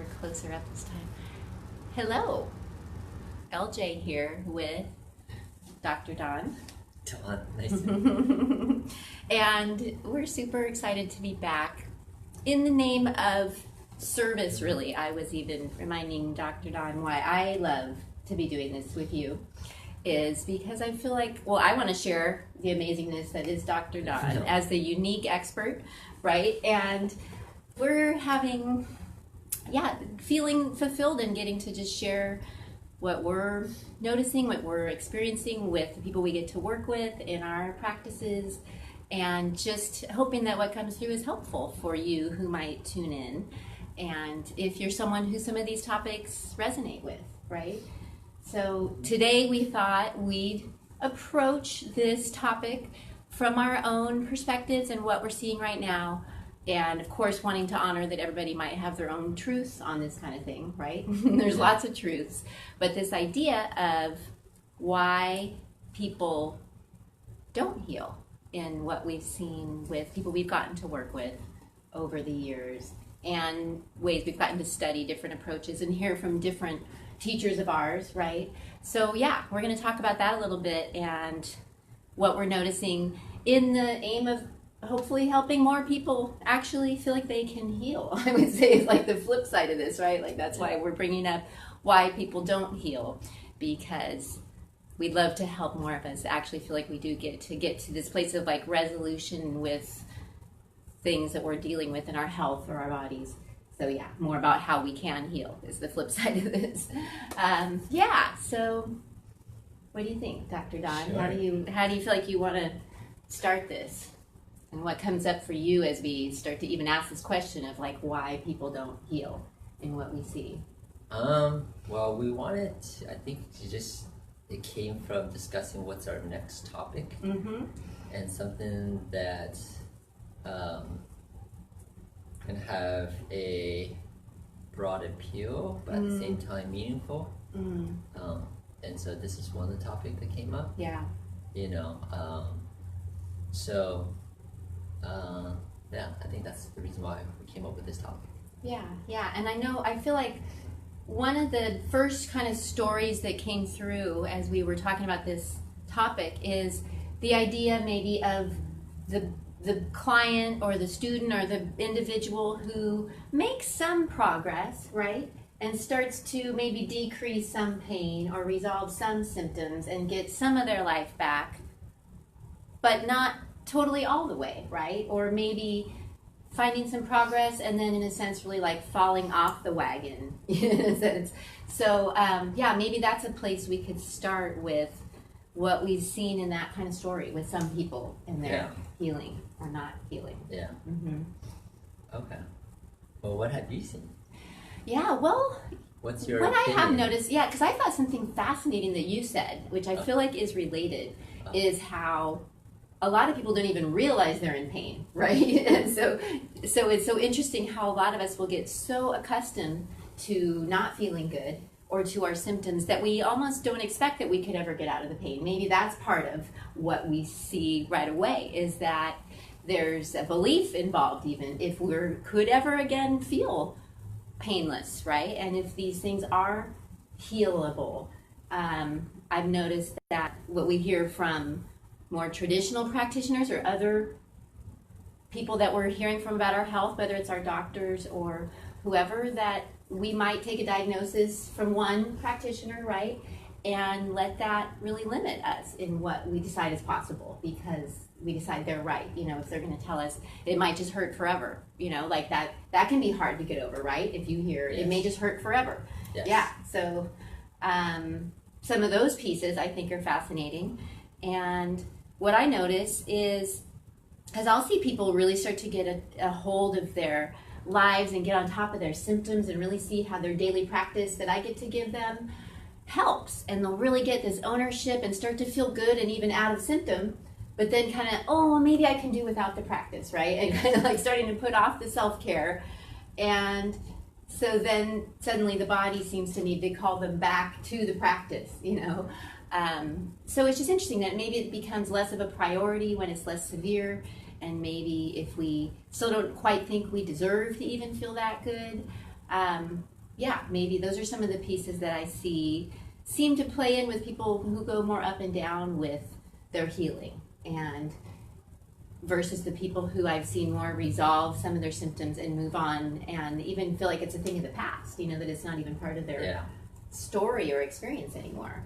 We're closer up this time. Hello, LJ here with Dr. Don. Don, nice to meet you. And we're super excited to be back in the name of service, really. I was even reminding Dr. Don why I love to be doing this with you is because I feel like, well, I want to share the amazingness that is Dr. Don as the unique expert, right? And we're having, feeling fulfilled and getting to just share what we're noticing, what we're experiencing with the people we get to work with in our practices, and just hoping that what comes through is helpful for you who might tune in. And if you're someone who some of these topics resonate with, right? So today we thought we'd approach this topic from our own perspectives and what we're seeing right now. And of course, wanting to honor that everybody might have their own truths on this kind of thing, right? There's lots of truths. But this idea of why people don't heal in what we've seen with people we've gotten to work with over the years, and ways we've gotten to study different approaches and hear from different teachers of ours, right? So yeah, we're going to talk about that a little bit and what we're noticing in the aim of hopefully helping more people actually feel like they can heal. I would say it's like the flip side of this, right? Like that's why we're bringing up why people don't heal, because we'd love to help more of us actually feel like we do get to this place of like resolution with things that we're dealing with in our health or our bodies. So yeah, more about how we can heal is the flip side of this. So what do you think, Dr. Don? Sure. How do you feel like you want to start this? And what comes up for you as we start to even ask this question of like why people don't heal in what we see? Well, we wanted, I think it came from discussing what's our next topic, and something that can have a broad appeal, but at the same time meaningful. And so this is one of the topics that came up. Yeah. I think that's the reason why we came up with this topic. Yeah. And I feel like one of the first kind of stories that came through as we were talking about this topic is the idea maybe of the client or the student or the individual who makes some progress, right? And starts to maybe decrease some pain or resolve some symptoms and get some of their life back, but not totally all the way, right? Or maybe finding some progress and then in a sense really like falling off the wagon in a sense. So maybe that's a place we could start with what we've seen in that kind of story with some people in their healing or not healing. Yeah. Okay. Well, what have you seen? Yeah, well, what's your what opinion? I have noticed, because I thought something fascinating that you said, which I feel like is related, is how a lot of people don't even realize they're in pain, right? And so it's so interesting how a lot of us will get so accustomed to not feeling good or to our symptoms that we almost don't expect that we could ever get out of the pain. Maybe that's part of what we see right away, is that there's a belief involved even if we could ever again feel painless, right? And if these things are healable. I've noticed that what we hear from more traditional practitioners or other people that we're hearing from about our health, whether it's our doctors or whoever, that we might take a diagnosis from one practitioner, right? And let that really limit us in what we decide is possible because we decide they're right. If they're going to tell us it might just hurt forever, like that can be hard to get over, right? If you hear it may just hurt forever. Yes. Yeah. So some of those pieces I think are fascinating. And what I notice is, because I'll see people really start to get a hold of their lives and get on top of their symptoms and really see how their daily practice that I get to give them helps. And they'll really get this ownership and start to feel good and even out of symptom, but then kind of, maybe I can do without the practice, right? And kind of like starting to put off the self-care. And so then suddenly the body seems to need to call them back to the practice, So it's just interesting that maybe it becomes less of a priority when it's less severe, and maybe if we still don't quite think we deserve to even feel that good, Yeah, maybe those are some of the pieces that I seem to play in with people who go more up and down with their healing, and versus the people who I've seen more resolve some of their symptoms and move on and even feel like it's a thing of the past, that it's not even part of their story or experience anymore.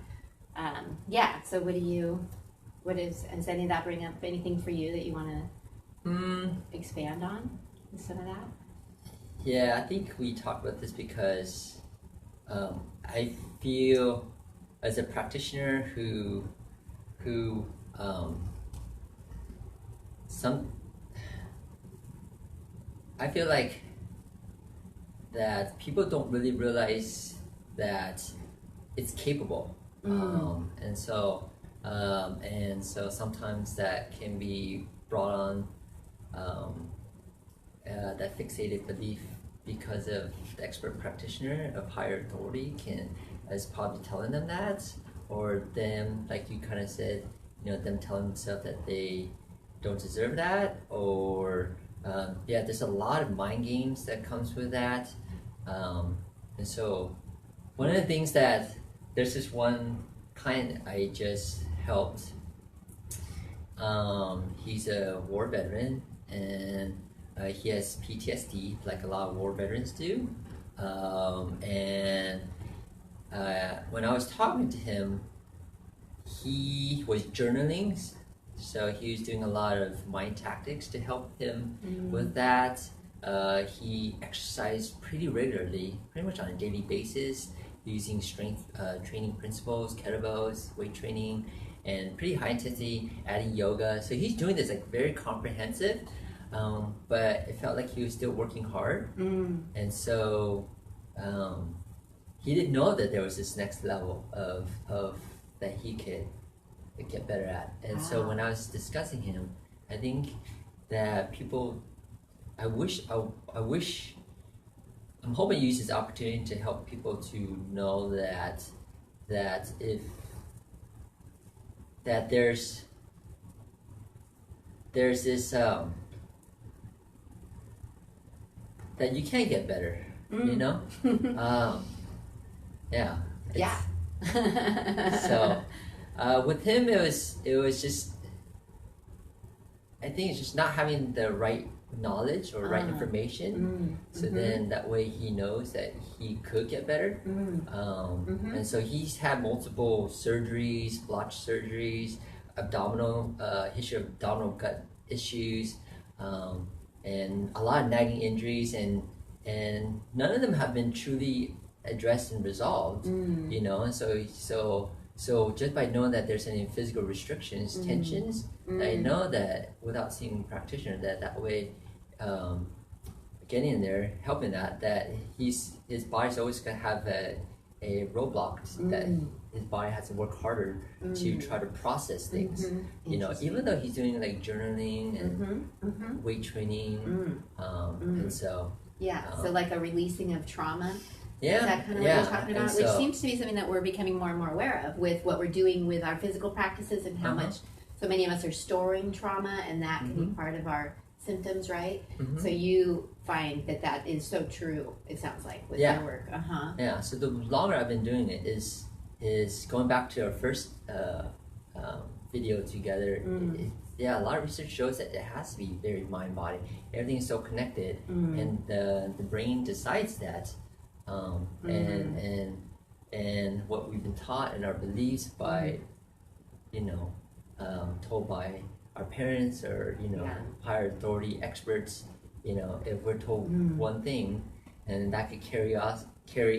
So does any of that bring up anything for you that you want to expand on with some of that? Yeah, I think we talked about this because I feel as a practitioner who I feel like that people don't really realize that it's capable, and so sometimes that can be brought on that fixated belief because of the expert practitioner of higher authority is probably telling them that, or them, like you kind of said, them telling themselves that they don't deserve that, or there's a lot of mind games that comes with that, and so one of the things that there's this one client I just helped. He's a war veteran, and he has PTSD like a lot of war veterans do, and when I was talking to him, he was journaling, so he was doing a lot of mind tactics to help him with that. He exercised pretty regularly, pretty much on a daily basis, using strength training principles, kettlebells, weight training, and pretty high intensity, adding yoga. So he's doing this like very comprehensive, but it felt like he was still working hard. And so he didn't know that there was this next level of that he could get better at. And so when I was discussing him, I think that people, I'm hoping to use this opportunity to help people to know that there's this that you can get better, So with him, it was just, I think it's just not having the right knowledge or right information, so then that way he knows that he could get better. And so he's had multiple surgeries, blotch surgeries, abdominal history of abdominal gut issues, and a lot of nagging injuries, and none of them have been truly addressed and resolved. And so just by knowing that there's any physical restrictions, tensions, I know that without seeing a practitioner, that way, getting in there, helping that his body's always gonna have a roadblock, that his body has to work harder to try to process things. Even though he's doing like journaling and weight training, and so so like a releasing of trauma. Yeah, is that kind of what you're talking about? Which seems to be something that we're becoming more and more aware of with what we're doing with our physical practices, and how much so many of us are storing trauma, and that can be part of our symptoms, right? So you find that is so true, it sounds like, with your work. Yeah, so the longer I've been doing it is going back to our first video together. A lot of research shows that it has to be very mind-body. Everything is so connected, and the brain decides that. And what we've been taught and our beliefs by, told by our parents or higher authority experts, if we're told one thing, and that could carry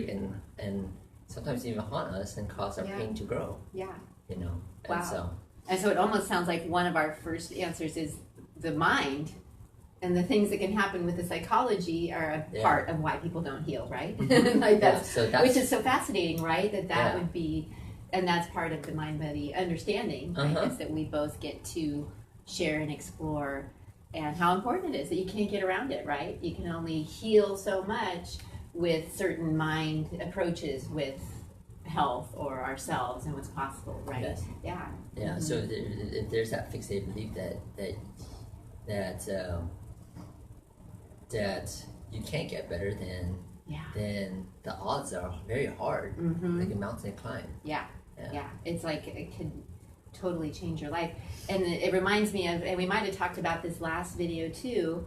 and sometimes even haunt us and cause our pain to grow. And so it almost sounds like one of our first answers is the mind. And the things that can happen with the psychology are a part of why people don't heal, right? Like that's which is so fascinating, right? That would be, and that's part of the mind-body understanding, I guess, that we both get to share and explore, and how important it is that you can't get around it, right? You can only heal so much with certain mind approaches with health or ourselves and what's possible, right? Yes. So if there's that fixated belief that you can't get better, then the odds are very hard, like a mountain climb. Yeah. It's like it could totally change your life. And it reminds me of, and we might have talked about this last video too,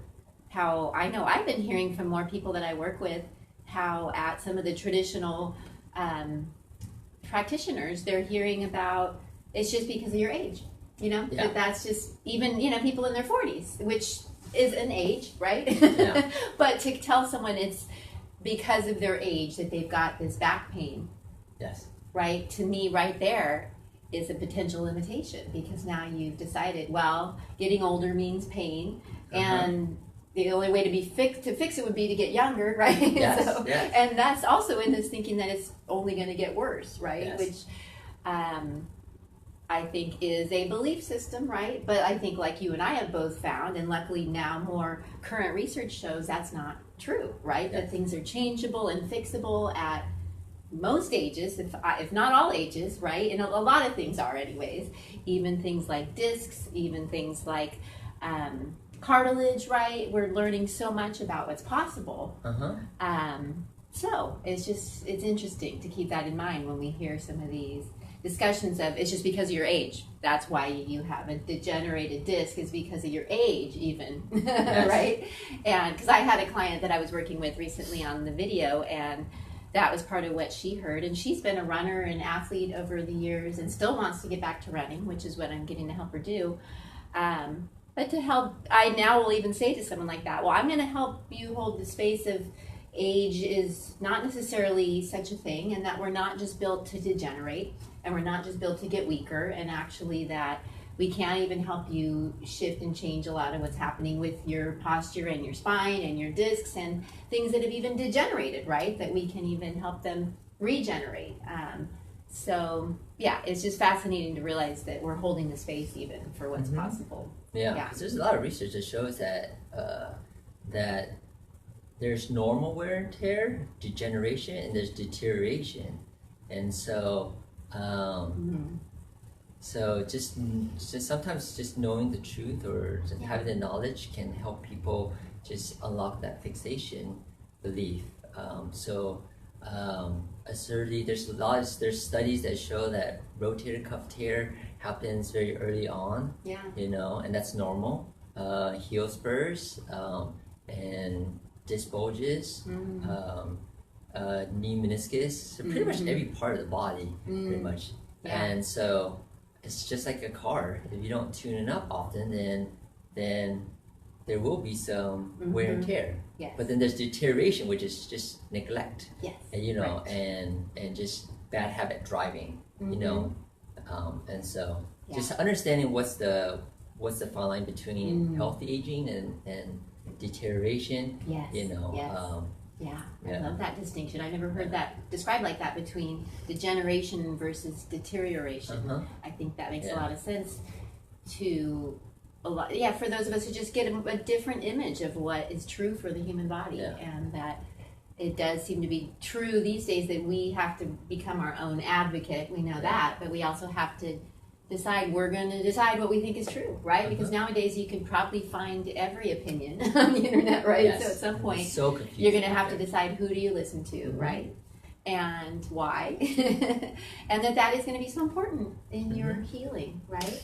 how I know I've been hearing from more people that I work with, how at some of the traditional practitioners, they're hearing about it's just because of your age, that's just even, people in their 40s, which is an age, right? Yeah. But to tell someone it's because of their age that they've got this back pain. Yes. Right? To me, right there is a potential limitation, because now you've decided, well, getting older means pain, and the only way to fix it would be to get younger, right? Yes, yes. And that's also in this thinking that it's only going to get worse, right? Yes. Which I think is a belief system, right? But I think, like you and I have both found, and luckily now more current research shows that's not true, right? Yes. That things are changeable and fixable at most ages, if not all ages, right? And a lot of things are anyways, even things like discs, even things like cartilage, right? We're learning so much about what's possible. So it's interesting to keep that in mind when we hear some of these discussions of it's just because of your age. That's why you have a degenerated disc, is because of your age even, yes. Right? And because I had a client that I was working with recently on the video, and that was part of what she heard. And she's been a runner and athlete over the years and still wants to get back to running, which is what I'm getting to help her do. But to help, I now will even say to someone like that, well, I'm going to help you hold the space of age is not necessarily such a thing, and that we're not just built to degenerate, and we're not just built to get weaker, and actually that we can even help you shift and change a lot of what's happening with your posture and your spine and your discs and things that have even degenerated, right? That we can even help them regenerate. So yeah, it's just fascinating to realize that we're holding the space even for what's possible. Yeah, because there's a lot of research that shows that that there's normal wear and tear, degeneration, and there's deterioration. And so so just sometimes just knowing the truth or just having the knowledge can help people just unlock that fixation belief. Certainly there's studies that show that rotator cuff tear happens very early on. Yeah. And that's normal. Heel spurs and disc bulges, knee meniscus, so pretty much every part of the body, pretty much. Yeah. And so it's just like a car. If you don't tune it up often, then there will be some wear and tear. Yes. But then there's deterioration, which is just neglect. Yes. And and just bad habit driving. And so just understanding what's the fine line between healthy aging and deterioration. Yes. I love that distinction. I never heard that described like that, between degeneration versus deterioration. I think that makes a lot of sense to for those of us who just get a different image of what is true for the human body, and that it does seem to be true these days that we have to become our own advocate. We know that, but we also have to decide, we're going to decide what we think is true, right? Because nowadays you can probably find every opinion on the internet, right? Yes. So at some point you're going to have to decide, who do you listen to, right? And why? And that is going to be so important in your healing, right?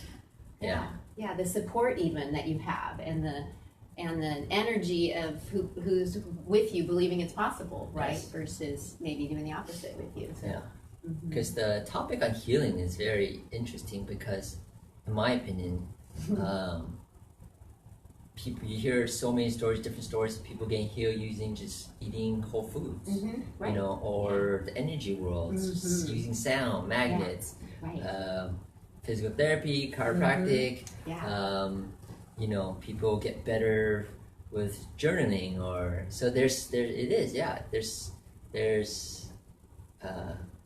Yeah, the support even that you have, and the energy of who's with you, believing it's possible, right? Yes. Versus maybe doing the opposite with you. So. Yeah. Because the topic on healing is very interesting, because in my opinion, you hear so many stories, different stories of people getting healed using just eating whole foods, right. Or the energy world, using sound, magnets, physical therapy, chiropractic, people get better with journaling,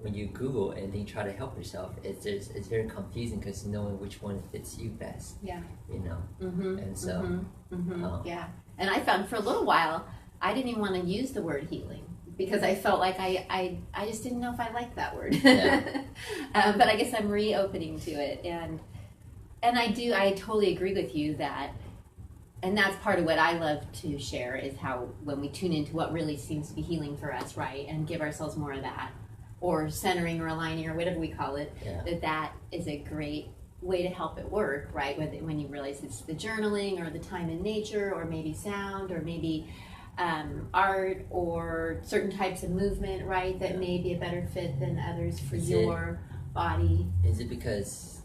when you Google anything, try to help yourself, it's very confusing, because knowing which one fits you best. Yeah. And so. And I found for a little while, I didn't even want to use the word healing, because I felt like I just didn't know if I liked that word. Yeah. But I guess I'm reopening to it, and I totally agree with you that and that's part of what I love to share is how when we tune into what really seems to be healing for us, right, and give ourselves more of that, or centering or aligning or whatever we call it, that is a great way to help it work, right? When you realize it's the journaling or the time in nature or maybe sound or maybe art or certain types of movement, right, that may be a better fit than others for your body. Is it because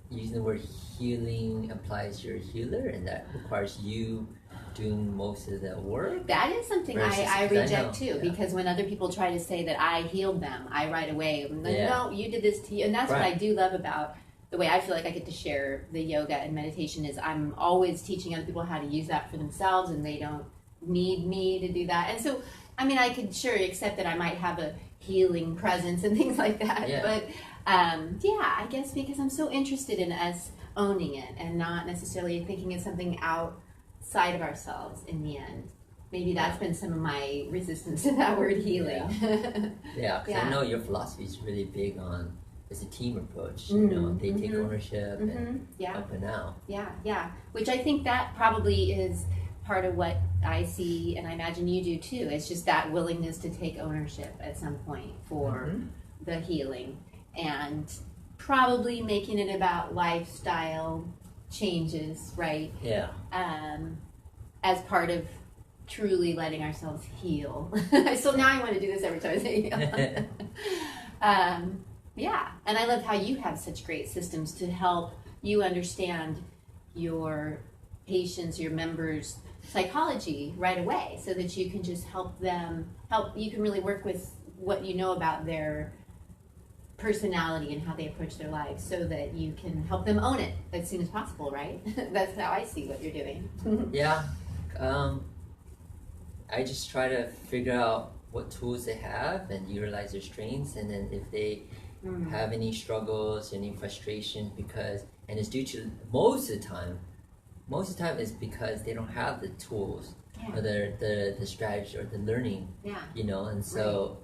using the word healing applies you're a healer and that requires you doing most of the work? That is something I reject too, because when other people try to say that I healed them, I right away, I'm like, no, you did this to you. And that's what I do love about the way I feel like I get to share the yoga and meditation is I'm always teaching other people how to use that for themselves, and they don't need me to do that. And so, I mean, I could sure accept that I might have a healing presence and things like that, but I guess because I'm so interested in us owning it and not necessarily thinking it's something outside of ourselves in the end. Maybe that's been some of my resistance to that word healing. Because I know your philosophy is really big on it's a team approach. You know, they take ownership and up and out. Which I think that probably is part of what I see, and I imagine you do too. It's just that willingness to take ownership at some point for the healing, and probably making it about lifestyle changes, right? As part of truly letting ourselves heal. So now I want to do this every time I say heal. And I love how you have such great systems to help you understand your patients, your members' psychology right away, so that you can just you can really work with what you know about their personality and how they approach their lives, so that you can help them own it as soon as possible, right? That's how I see what you're doing. I just try to figure out what tools they have and utilize their strengths, and then if they have any struggles, any frustration, and it's due to most of the time it's because they don't have the tools or the strategy or the learning, you know, and so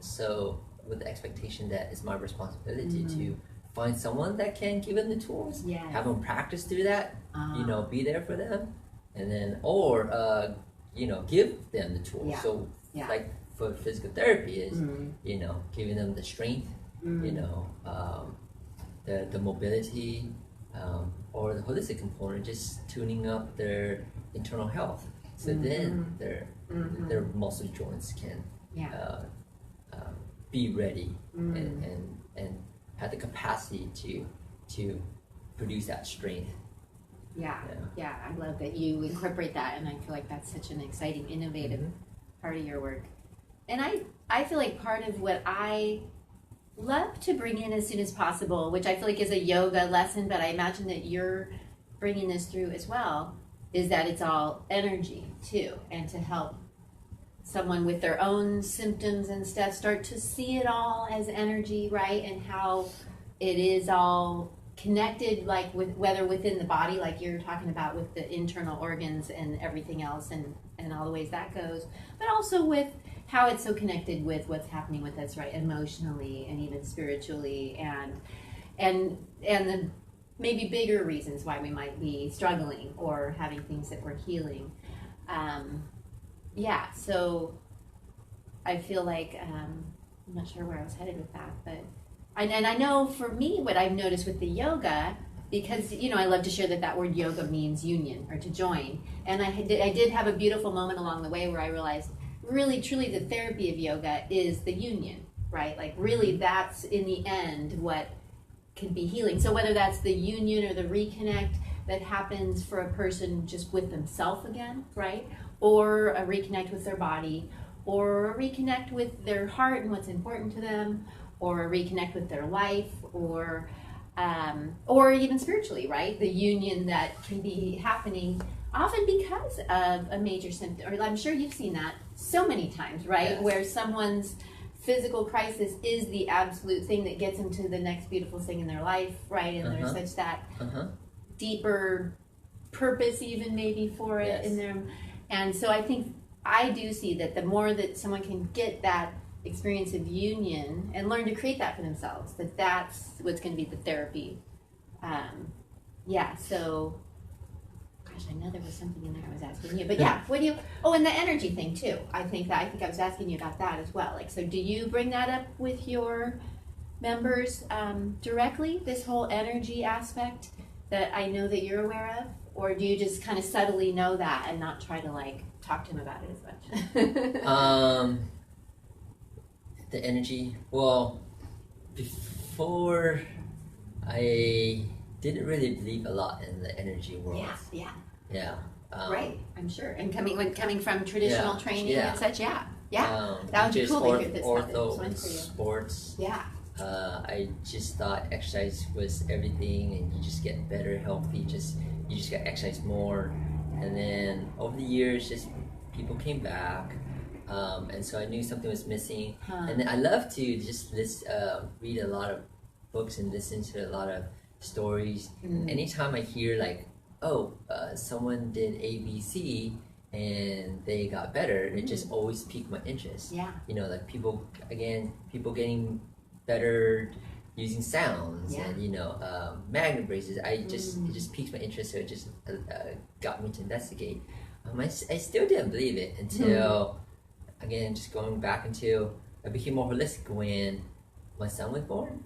with the expectation that it's my responsibility to find someone that can give them the tools, have them practice through that, you know, be there for them, and then you know, give them the tools. So like for physical therapy is you know, giving them the strength, you know, the mobility, or the holistic component, just tuning up their internal health, so then their muscle joints can be ready and have the capacity to produce that strength. I love that you incorporate that, and I feel like that's such an exciting, innovative part of your work. And I feel like part of what I love to bring in as soon as possible, which I feel like is a yoga lesson, but I imagine that you're bringing this through as well, is that it's all energy too, and to help someone with their own symptoms and stuff start to see it all as energy, right? And how it is all connected, like with whether within the body, like you're talking about with the internal organs and everything else, and all the ways that goes, but also with how it's so connected with what's happening with us, right, emotionally and even spiritually, and the maybe bigger reasons why we might be struggling or having things that we're healing. So I feel like I'm not sure where I was headed with that, but and I know for me what I've noticed with the yoga, because you know I love to share that word yoga means union or to join, and I did have a beautiful moment along the way where I realized really truly the therapy of yoga is the union, right? Like really that's in the end what can be healing. So whether that's the union or the reconnect that happens for a person just with themselves again, right? Or a reconnect with their body, or a reconnect with their heart and what's important to them, or a reconnect with their life, or even spiritually, right? The union that can be happening often because of a major symptom, or I'm sure you've seen that so many times, right? Yes. Where someone's physical crisis is the absolute thing that gets them to the next beautiful thing in their life, right? And there's such that deeper purpose even maybe for it in them. And so I think I do see that the more that someone can get that experience of union and learn to create that for themselves, that's what's going to be the therapy. So gosh, I know there was something in there I was asking you, but yeah, what do you? Oh, and the energy thing too. I think I was asking you about that as well. Like, so do you bring that up with your members directly? This whole energy aspect that I know that you're aware of, or do you just kind of subtly know that and not try to like talk to them about it as much? The energy. Well, before I didn't really believe a lot in the energy world. Yeah. Right, I'm sure. And coming from traditional training and such, that would be cool to hear this ortho sports. Yeah. I just thought exercise was everything, and you just get better, healthy. You just got to exercise more, and then over the years, just people came back, and so I knew something was missing. And then I love to just read a lot of books and listen to a lot of stories. Anytime I hear like, someone did ABC and they got better, it just always piqued my interest. Yeah. You know, like people getting better using sounds and magnet braces. It just piqued my interest, so it just got me to investigate. I still didn't believe it until again, just going back until I became more holistic when my son was born.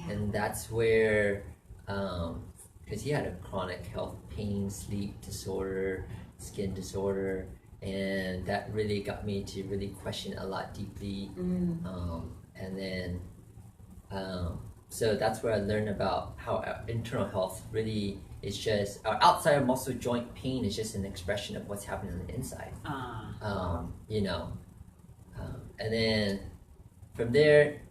And that's where because he had a chronic health pain, sleep disorder, skin disorder, and that really got me to really question a lot deeply. And then so that's where I learned about how our internal health really is just our outside muscle joint pain is just an expression of what's happening on the inside. And then from there,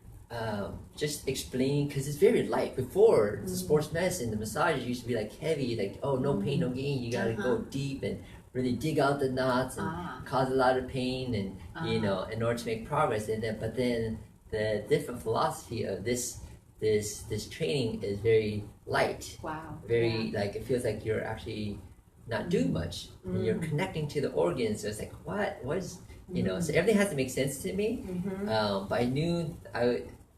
just explaining, because it's very light. Before the sports medicine, the massages used to be like heavy, like no pain, no gain. You gotta go deep and really dig out the knots and cause a lot of pain, and in order to make progress. But then the different philosophy of this training is very light. Wow. Very like it feels like you're actually not doing much. And you're connecting to the organs. So it's like what is so everything has to make sense to me. But I knew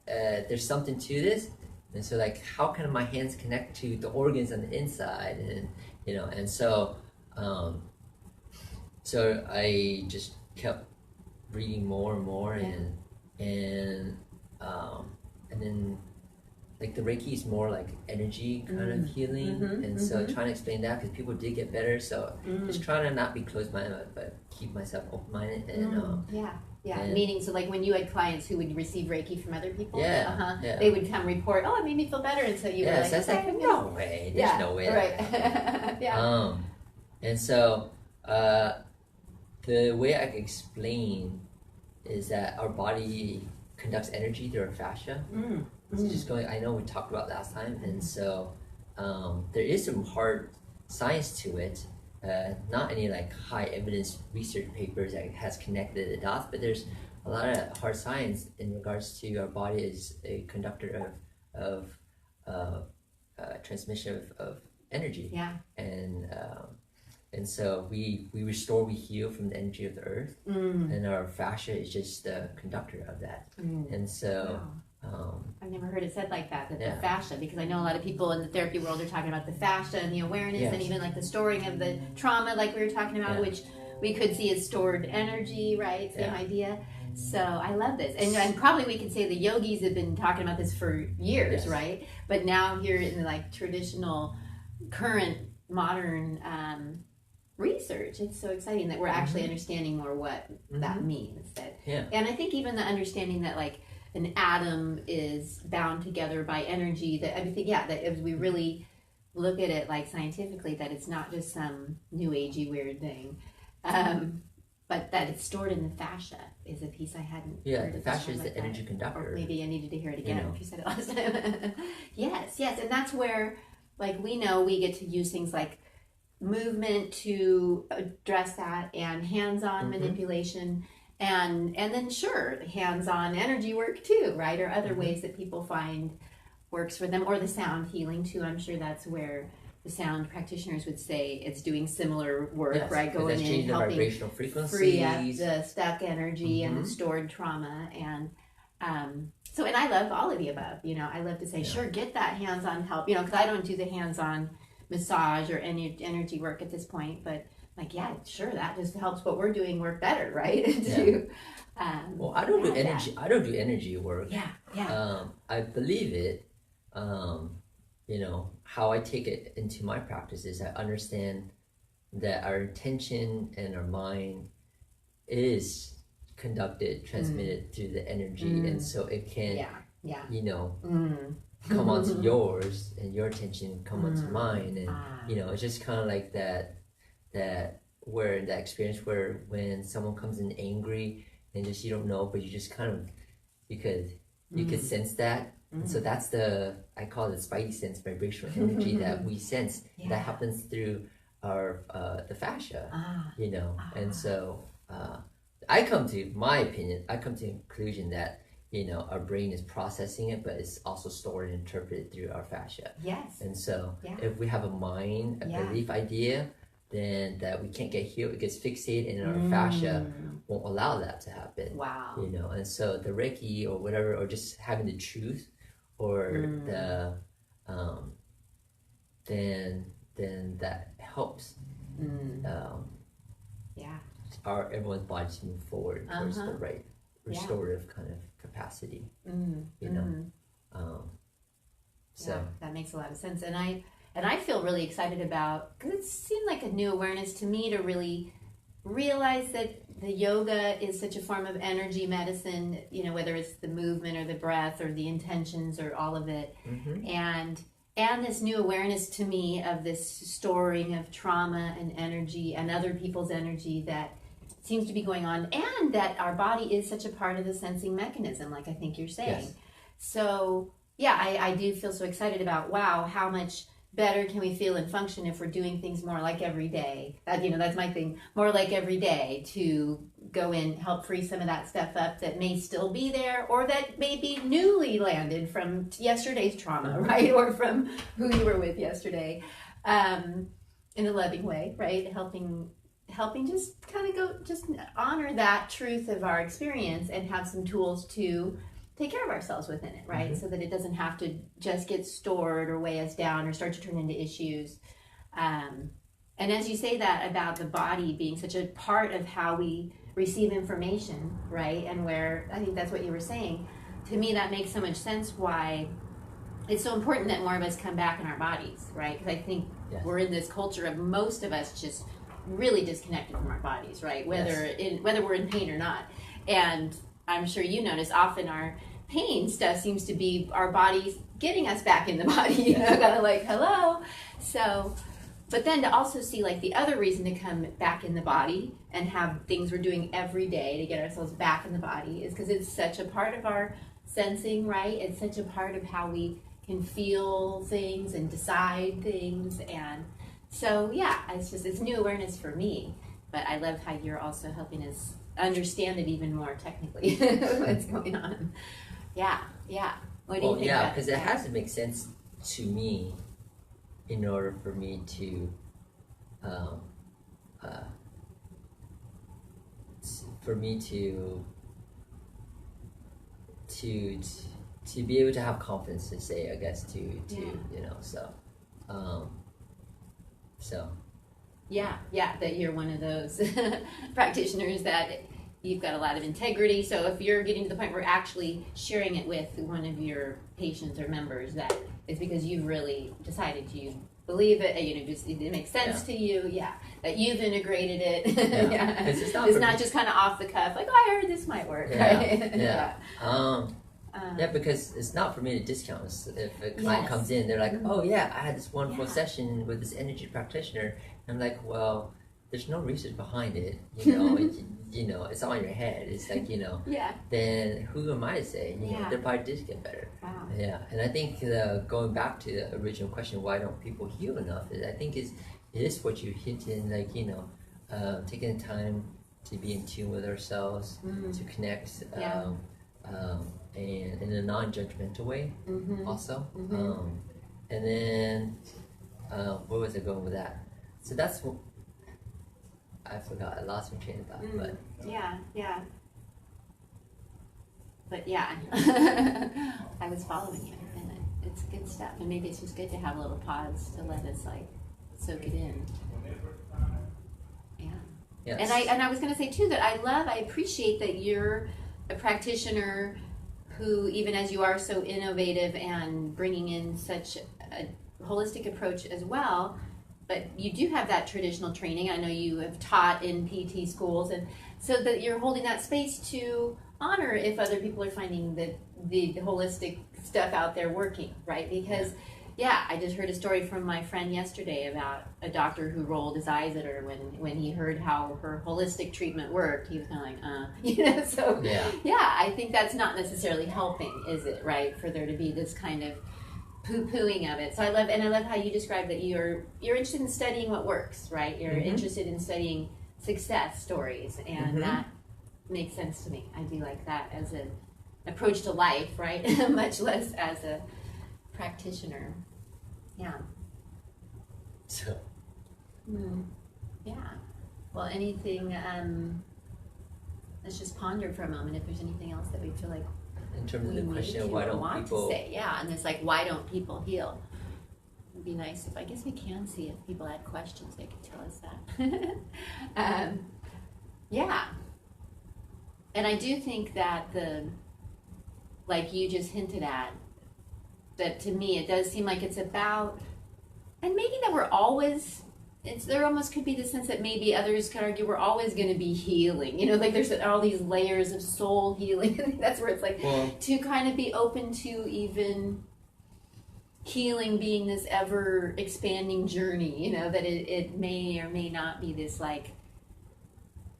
there's something to this, and so like how can my hands connect to the organs on the inside, and so so I just kept reading more and more, and then like the Reiki is more like energy kind of healing, and so trying to explain that because people did get better, so just trying to not be closed-minded but keep myself open-minded and meaning so like when you had clients who would receive Reiki from other people, yeah. they would come report, it made me feel better, and so you were like, so it's like no way, there's no way, right? And so the way I can explain is that our body conducts energy through our fascia. So just going, I know we talked about last time, and so there is some hard science to it. Not any like high evidence research papers that has connected the dots, but there's a lot of hard science in regards to our body as a conductor of transmission of energy. And so we restore, we heal from the energy of the earth, and our fascia is just the conductor of that. And so I've never heard it said like that the fascia, because I know a lot of people in the therapy world are talking about the fascia and the awareness, and even like the storing of the trauma, like we were talking about, which we could see as stored energy, right? Same idea. So I love this, and probably we could say the yogis have been talking about this for years, right? But now here in the like traditional, current, modern research, it's so exciting that we're actually understanding more what that means. And I think even the understanding that like an atom is bound together by energy, that I think that if we really look at it like scientifically, that it's not just some new agey weird thing, but that it's stored in the fascia is a piece I hadn't heard. The fascia is the energy conductor. Or maybe I needed to hear it again if you said it last time. yes, and that's where like we know we get to use things like movement to address that, and hands-on manipulation, and then hands-on energy work too, right? Or other ways that people find works for them, or the sound healing too. I'm sure that's where the sound practitioners would say it's doing similar work, right? Going in, helping vibrational frequencies, free up the stuck energy and the stored trauma, and so, and I love all of the above. I love to say, sure, get that hands-on help, because I don't do the hands-on massage or any energy work at this point, but like, yeah, sure, that just helps what we're doing work better, right? Well, I don't do energy. I don't do energy work. Yeah. I believe it. You know, how I take it into my practice is I understand that our intention and our mind is conducted, transmitted through the energy, and so it can, you know, come onto yours, and your attention come onto mine, and you know, it's just kind of like that where that experience where when someone comes in angry and just you don't know, but you just kind of you could sense that. And so that's I call it the spidey sense, vibrational energy that we sense that happens through our the fascia, you know. And so I come to the conclusion that, you know, our brain is processing it, but it's also stored and interpreted through our fascia. Yes. And so if we have a mind, a belief idea, then that we can't get healed, it gets fixated, and our fascia won't allow that to happen. Wow. You know, and so the Reiki or whatever, or just having the truth, or the then that helps. Everyone's body to move forward towards the right restorative kind of capacity. You know, so that makes a lot of sense, and I feel really excited about, because it seemed like a new awareness to me to really realize that the yoga is such a form of energy medicine, you know, whether it's the movement or the breath or the intentions or all of it. And this new awareness to me of this storing of trauma and energy and other people's energy that seems to be going on, and that our body is such a part of the sensing mechanism, like I think you're saying. Yes. So yeah, I do feel so excited about, wow, how much better can we feel and function if we're doing things more like every day. That, you know, that's my thing, more like every day, to go in, help free some of that stuff up that may still be there, or that may be newly landed from yesterday's trauma, right? Or from who you were with yesterday, in a loving way, right? Helping just kind of just honor that truth of our experience and have some tools to take care of ourselves within it, right? So that it doesn't have to just get stored or weigh us down or start to turn into issues. And as you say that about the body being such a part of how we receive information, right? And where, I think that's what you were saying, to me that makes so much sense why it's so important that more of us come back in our bodies, right? Because I think we're in this culture of most of us just really disconnected from our bodies, right? Whether we're in pain or not. And I'm sure you notice often our pain stuff seems to be our bodies getting us back in the body, you know, kind of like, hello. So, but then to also see like the other reason to come back in the body and have things we're doing every day to get ourselves back in the body is because it's such a part of our sensing, right? It's such a part of how we can feel things and decide things. And so, yeah, it's new awareness for me, but I love how you're also helping us understand it even more technically, what's going on. Yeah. What do you think? Yeah, because it has to make sense to me in order for me to to be able to have confidence to say, I guess, to you know, so yeah, that you're one of those practitioners that you've got a lot of integrity. So if you're getting to the point where actually sharing it with one of your patients or members, that is because you've really decided to believe it, you know, just it makes sense to you, that you've integrated it. It's not just kind of off the cuff, like, oh, I heard this might work, right? Because it's not for me to discount. If a client comes in, they're like, oh yeah, I had this wonderful session with this energy practitioner. I'm like, well, there's no research behind it, you know. You know, it's all in your head. It's like, you know, then who am I to say? You know, their body did get better. Wow. Yeah, and I think going back to the original question, why don't people heal enough? I think it is what you hit in, like, you know, taking the time to be in tune with ourselves, to connect, and in a non-judgmental way, also. And then, where was I going with that? So that's what. I forgot. I lost my train of thought. But I was following you, and it's good stuff. And maybe it's just good to have a little pause to let us like soak it in. Yeah. Yes. And I was going to say too that I appreciate that you're a practitioner who, even as you are so innovative and bringing in such a holistic approach as well, but you do have that traditional training. I know you have taught in PT schools, and so that you're holding that space to honor if other people are finding the holistic stuff out there working, right? Because yeah, I just heard a story from my friend yesterday about a doctor who rolled his eyes at her when he heard how her holistic treatment worked. He was kind of like, so yeah, I think that's not necessarily helping, is it, right? For there to be this kind of poo-pooing of it. So I love how you describe that you're interested in studying what works, right? You're interested in studying success stories, and that makes sense to me. I do like that as an approach to life, right? Much less as a practitioner. Yeah. So. Yeah. Well, anything, let's just ponder for a moment if there's anything else that we feel like in terms of the question of why don't people say, yeah, and it's like, why don't people heal? It'd be nice if, I guess we can see if people had questions, they could tell us that. Yeah. And I do think that like you just hinted at, that to me it does seem like it's about, and maybe that we're always, there almost could be the sense that maybe others could argue we're always going to be healing, like there's all these layers of soul healing. I think that's where it's like, to kind of be open to even healing being this ever expanding journey, that it may or may not be this like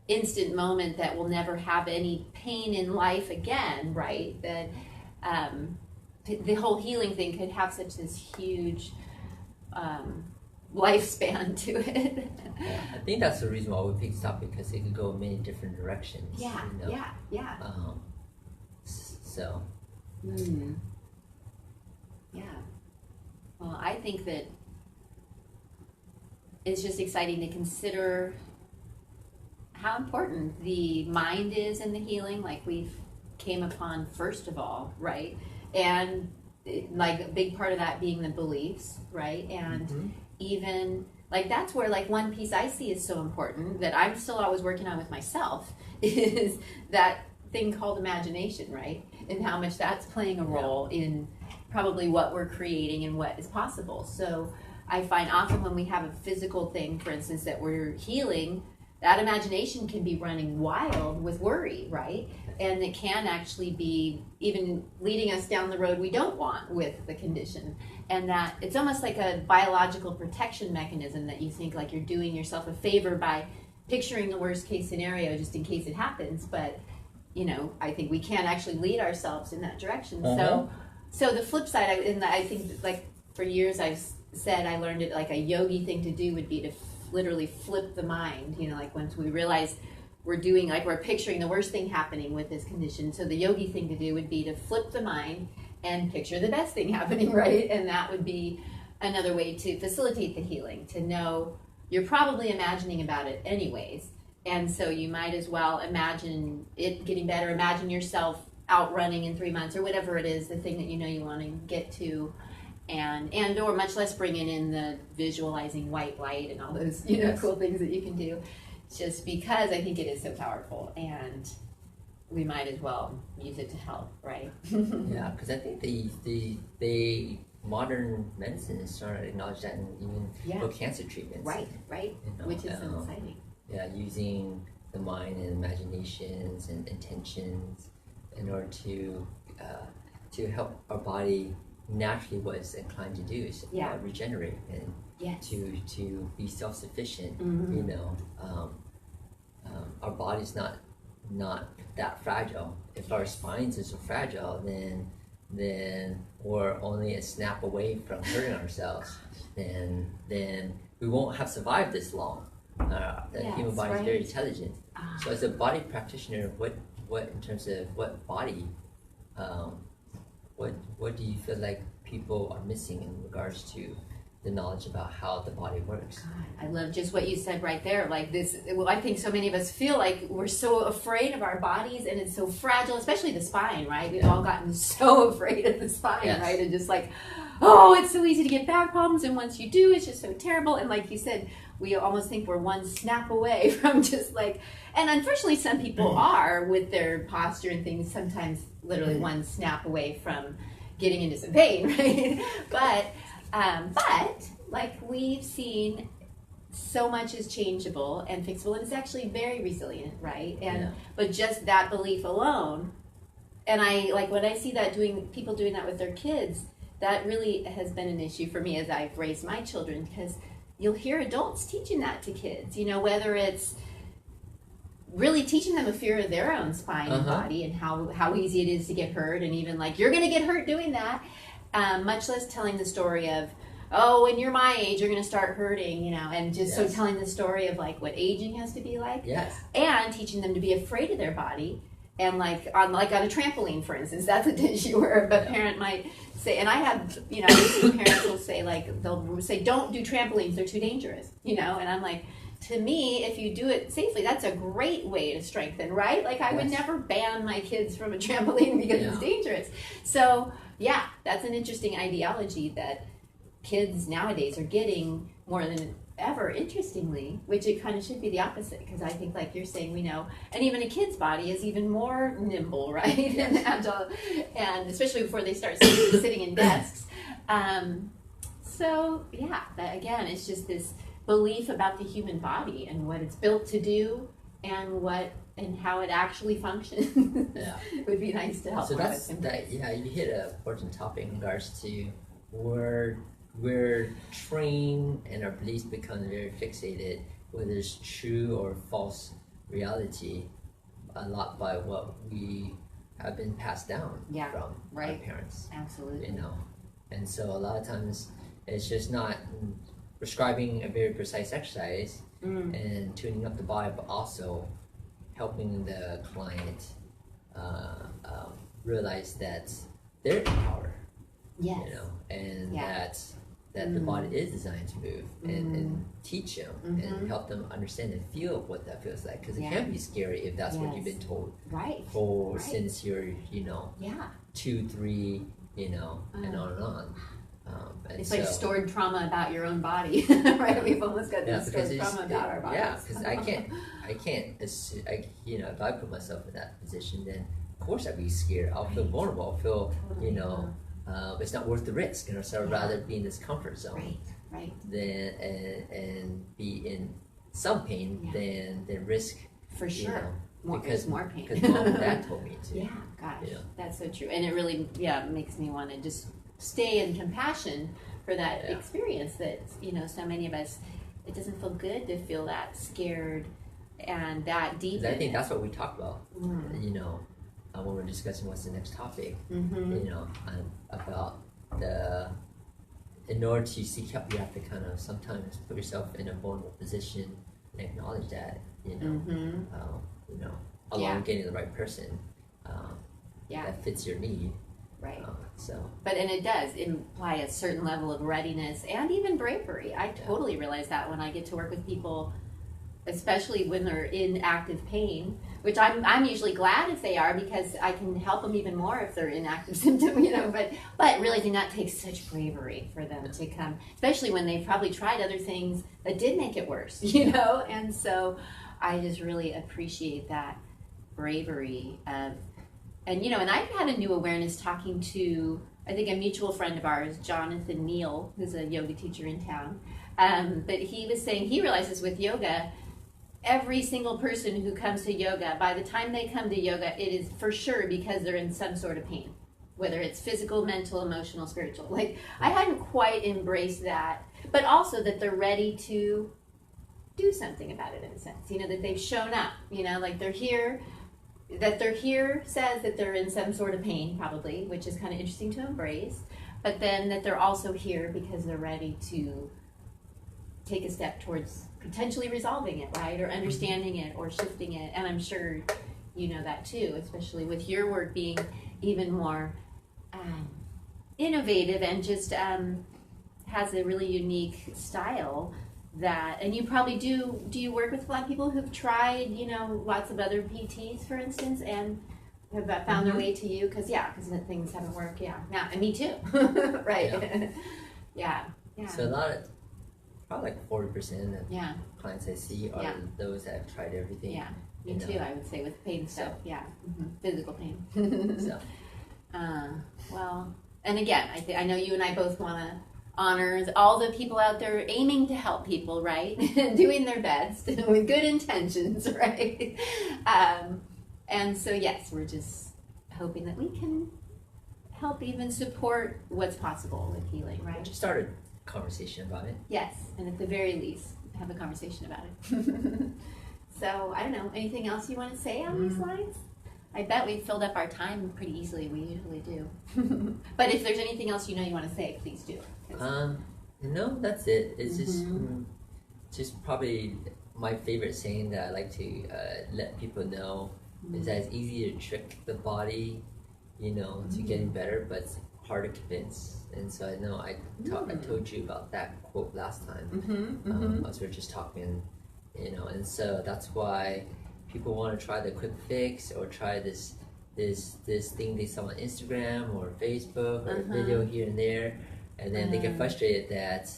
instant moment that will never have any pain in life again, right? That the whole healing thing could have such this huge lifespan to it. I think that's the reason why we picked this up, because it could go in many different directions. Yeah. So. Yeah. Well, I think that it's just exciting to consider how important the mind is in the healing, like we've came upon first of all, right? And like a big part of that being the beliefs, right? And even like that's where like one piece I see is so important that I'm still always working on with myself is that thing called imagination, right? And how much that's playing a role in probably what we're creating and what is possible. So I find often when we have a physical thing, for instance, that we're healing, that imagination can be running wild with worry, right? And it can actually be even leading us down the road we don't want with the condition. And that it's almost like a biological protection mechanism that you think like you're doing yourself a favor by picturing the worst case scenario just in case it happens. But, I think we can actually lead ourselves in that direction. So the flip side, I think like for years I've said I learned it like a yogi thing to do would be to literally flip the mind, like once we realize we're doing, like we're picturing the worst thing happening with this condition. So the yogi thing to do would be to flip the mind and picture the best thing happening, right? And that would be another way to facilitate the healing, to know you're probably imagining about it anyways. And so you might as well imagine it getting better, imagine yourself out running in 3 months or whatever it is, the thing that you want to get to. And or much less bringing in the visualizing white light and all those cool things that you can do, just because I think it is so powerful and we might as well use it to help, right? Yeah, because I think the modern medicine is starting to acknowledge that in even for cancer treatments, right, which is so exciting. Yeah, using the mind and imaginations and intentions in order to help our body naturally what it's inclined to do is regenerate and to be self-sufficient. Our body's not that fragile. If our spines are so fragile, then we're only a snap away from hurting ourselves. Then we won't have survived this long. The human body is very intelligent. So as a body practitioner, what in terms of what body, what do you feel like people are missing in regards to the knowledge about how the body works. God, I love just what you said right there. Like this, well, I think so many of us feel like we're so afraid of our bodies, and it's so fragile, especially the spine, right? We've all gotten so afraid of the spine, right? And just like, oh, it's so easy to get back problems, and once you do, it's just so terrible. And like you said, we almost think we're one snap away from just like, and unfortunately some people are with their posture and things, sometimes literally one snap away from getting into some pain, right? But like we've seen, so much is changeable and fixable, and it's actually very resilient, right? And but just that belief alone, and I like when I see that people doing that with their kids, that really has been an issue for me as I've raised my children, because you'll hear adults teaching that to kids, you know, whether it's really teaching them a fear of their own spine and body, and how easy it is to get hurt, and even like you're going to get hurt doing that, much less telling the story of, oh, when you're my age, you're going to start hurting, you know, and just so telling the story of like what aging has to be like, and teaching them to be afraid of their body. And like on a trampoline, for instance, that's an issue where a parent might say, and I have, you know, parents will say like, they'll say, don't do trampolines, they're too dangerous, you know, and I'm like, to me, if you do it safely, that's a great way to strengthen, right? Like I would never ban my kids from a trampoline because it's dangerous. So yeah, that's an interesting ideology that kids nowadays are getting more than ever, interestingly, which it kind of should be the opposite, because I think like you're saying, we know, and even a kid's body is even more nimble, right? And agile, and especially before they start sitting in desks. So yeah, that again, it's just this belief about the human body and what it's built to do and how it actually functions. It would be nice to help. So that's that. Yeah, you hit an important topic in regards to we're trained and our beliefs become very fixated, whether it's true or false reality, a lot by what we have been passed down from our parents. Absolutely. You know, and so a lot of times it's just not prescribing a very precise exercise and tuning up the body, but also helping the client realize that they're in power. You know, and that the body is designed to move, and teach them and help them understand and feel what that feels like, because it can be scary if that's what you've been told since you're 2, 3, you know, and on and on. And it's like stored trauma about your own body, right? We've almost got this stored trauma about our bodies. Yeah, because I can't assume, you know, if I put myself in that position, then of course I'd be scared. I'll feel vulnerable. I'll feel, you know, it's not worth the risk, you know, so I'd rather be in this comfort zone than and be in some pain than risk, for sure. You know, because more pain. Because mom and dad told me to. Yeah, gosh, that's so true, and it really makes me want to just stay in compassion for that experience. That, you know, so many of us, it doesn't feel good to feel that scared and that deep. I think that's what we talk about. You know. When we're discussing what's the next topic, you know, about in order to seek help, you have to kind of sometimes put yourself in a vulnerable position and acknowledge that, you know, along with getting the right person that fits your need. Right. And it does imply a certain level of readiness and even bravery. I totally realize that when I get to work with people, especially when they're in active pain, which I'm usually glad if they are, because I can help them even more if they're in active symptom, you know, but realizing that takes such bravery for them to come, especially when they've probably tried other things that did make it worse, you know, and so I just really appreciate that bravery of, and, you know, and I've had a new awareness talking to, I think, a mutual friend of ours, Jonathan Neal, who's a yoga teacher in town, but he was saying he realizes with yoga, every single person who comes to yoga, by the time they come to yoga, it is for sure because they're in some sort of pain, whether it's physical, mental, emotional, spiritual. Like, I hadn't quite embraced that, but also that they're ready to do something about it in a sense, you know, that they've shown up, you know, like they're here, that they're here says that they're in some sort of pain probably, which is kind of interesting to embrace, but then that they're also here because they're ready to take a step towards potentially resolving it, right? Or understanding it or shifting it. And I'm sure you know that too, especially with your work being even more innovative and just has a really unique style that, and you probably do you work with a lot of people who've tried, you know, lots of other PTs, for instance, and have found their way to you? Because things haven't worked. And me too. Right. Yeah. So a lot of, probably like 40% of Yeah. clients I see are those that have tried everything. Yeah. Me too, I would say, with pain stuff. Physical pain. So. Well, and again, I know you and I both want to honor all the people out there aiming to help people, right? Doing their best with good intentions, right? And so, yes, we're just hoping that we can help even support what's possible with healing, right? Just start a conversation about it. Yes, and at the very least, have a conversation about it. So, I don't know, anything else you want to say on these lines? I bet we filled up our time pretty easily. We usually do. But if there's anything else you want to say, please do. No, that's it. It's just probably my favorite saying that I like to let people know is that it's easy to trick the body, you know, to getting better, but it's hard to convince. And so I know I told you about that quote last time. As we were just talking, you know, and so that's why people want to try the quick fix or try this thing they saw on Instagram or Facebook or a video here and there, and then they get frustrated that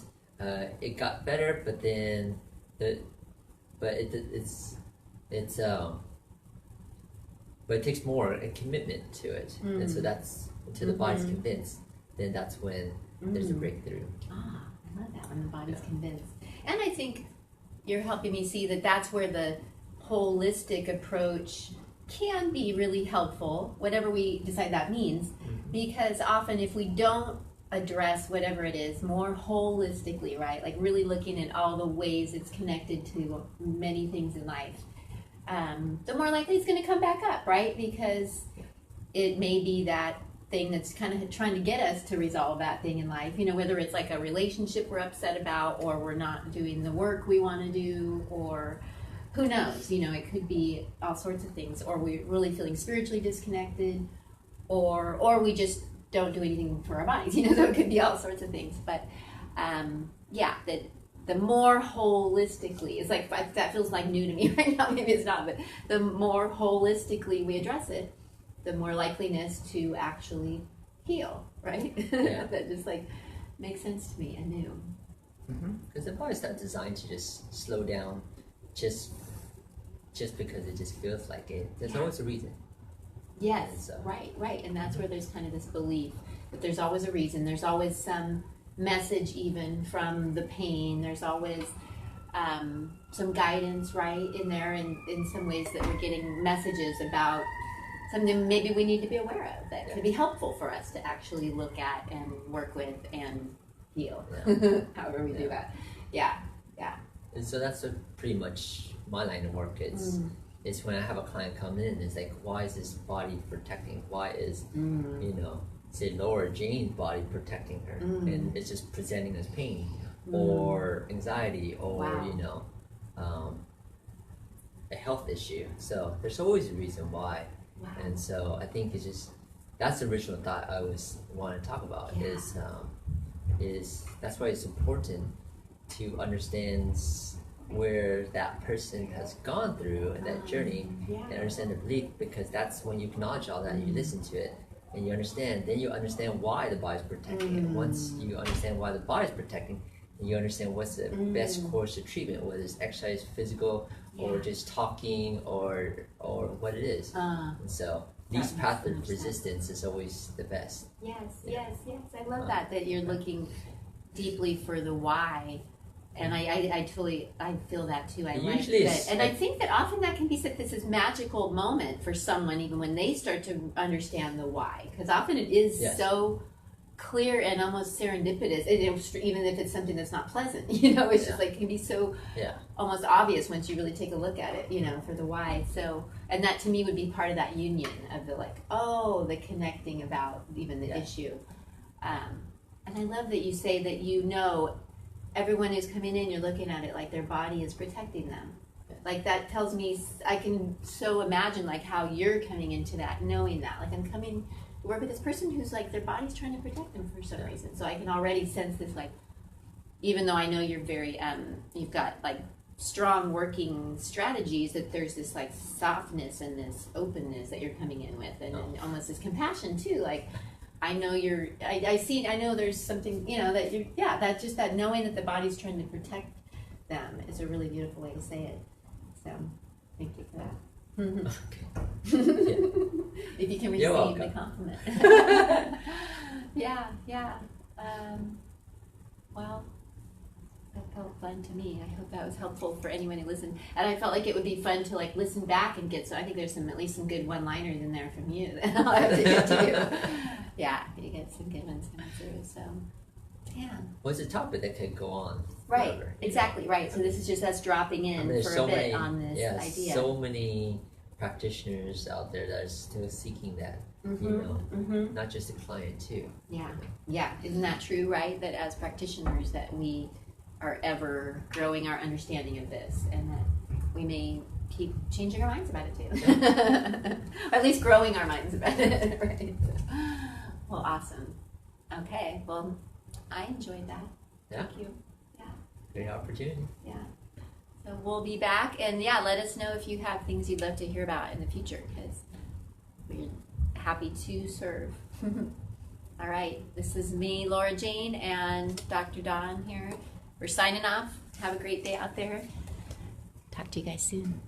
it got better, but then but it takes more a commitment to it, and so that's until the body's convinced. Then that's when there's a breakthrough. I love that, when the body's convinced. And I think you're helping me see that that's where the holistic approach can be really helpful, whatever we decide that means, because often if we don't address whatever it is more holistically, right, like really looking at all the ways it's connected to many things in life, the more likely it's going to come back up, right? Because it may be that thing that's kind of trying to get us to resolve that thing in life, you know, whether it's like a relationship we're upset about, or we're not doing the work we want to do, or who knows, you know, it could be all sorts of things, or we're really feeling spiritually disconnected, or we just don't do anything for our bodies, you know, so it could be all sorts of things. But that the more holistically, it's like, that feels like new to me right now, maybe it's not, but the more holistically we address it, the more likeliness to actually heal, right? Yeah. That just like makes sense to me anew. Because the body's not designed to just slow down just because it just feels like it. There's always a reason. Yes, right. And that's where there's kind of this belief that there's always a reason. There's always some message even from the pain. There's always some guidance, right, in there, and in some ways that we're getting messages about something maybe we need to be aware of that could be helpful for us to actually look at and work with and heal, however we do that. Yeah. And so that's pretty much my line of work. It's when I have a client come in, it's like, why is this body protecting? Why is, you know, say Laura Jane's body protecting her? And it's just presenting as pain or anxiety or, you know, a health issue. So there's always a reason why. And so I think it's just, that's the original thought I was want to talk about is that's why it's important to understand where that person has gone through in that journey and understand the belief, because that's when you acknowledge all that and you listen to it and you understand, then you understand why the body's protecting it. Once you understand why the body's protecting, and you understand what's the best course of treatment, whether it's exercise, physical, or just talking, or what it is. And so least path of resistance is always the best. Yes. I love that you're looking deeply for the why. And I feel that too. I like that. And I think that often that can be this magical moment for someone, even when they start to understand the why. Because often it is so clear and almost serendipitous, even if it's something that's not pleasant, you know, it's just like, it can be so almost obvious once you really take a look at it, you know, for the why. So, and that to me would be part of that union of the like, the connecting about even the issue. And I love that you say that, you know, everyone who's coming in, you're looking at it like their body is protecting them. Like that tells me, I can so imagine like how you're coming into that, knowing that, like I'm coming to work with this person who's like, their body's trying to protect them for some reason. So I can already sense this like, even though I know you're very, you've got like strong working strategies, that there's this like softness and this openness that you're coming in with, and almost this compassion too. Like, I know I know there's something, you know, that you're, yeah, that just that knowing that the body's trying to protect them is a really beautiful way to say it. So, thank you for that. Okay. If you can You're receive the welcome. compliment. Yeah. Well, that felt fun to me. I hope that was helpful for anyone who listened. And I felt like it would be fun to like listen back and get, so I think there's at least some good one-liners in there from you that I'll have to get to you. Yeah, you get some good ones coming through. So, yeah. What's a topic that could go on? Right, forever, exactly, right. So this is just us dropping in there's for so a bit many, on this idea. so many practitioners out there that are still seeking that, you know, not just the client too. Yeah. Isn't that true, right? That as practitioners that we are ever growing our understanding of this, and that we may keep changing our minds about it too. Or at least growing our minds about it, right? Well, awesome. Okay, well, I enjoyed that. Yeah. Thank you. Great opportunity. Yeah. So we'll be back, and yeah, let us know if you have things you'd love to hear about in the future, because we're happy to serve. All right, this is me, Laura Jane, and Dr. Dawn here. We're signing off. Have a great day out there. Talk to you guys soon.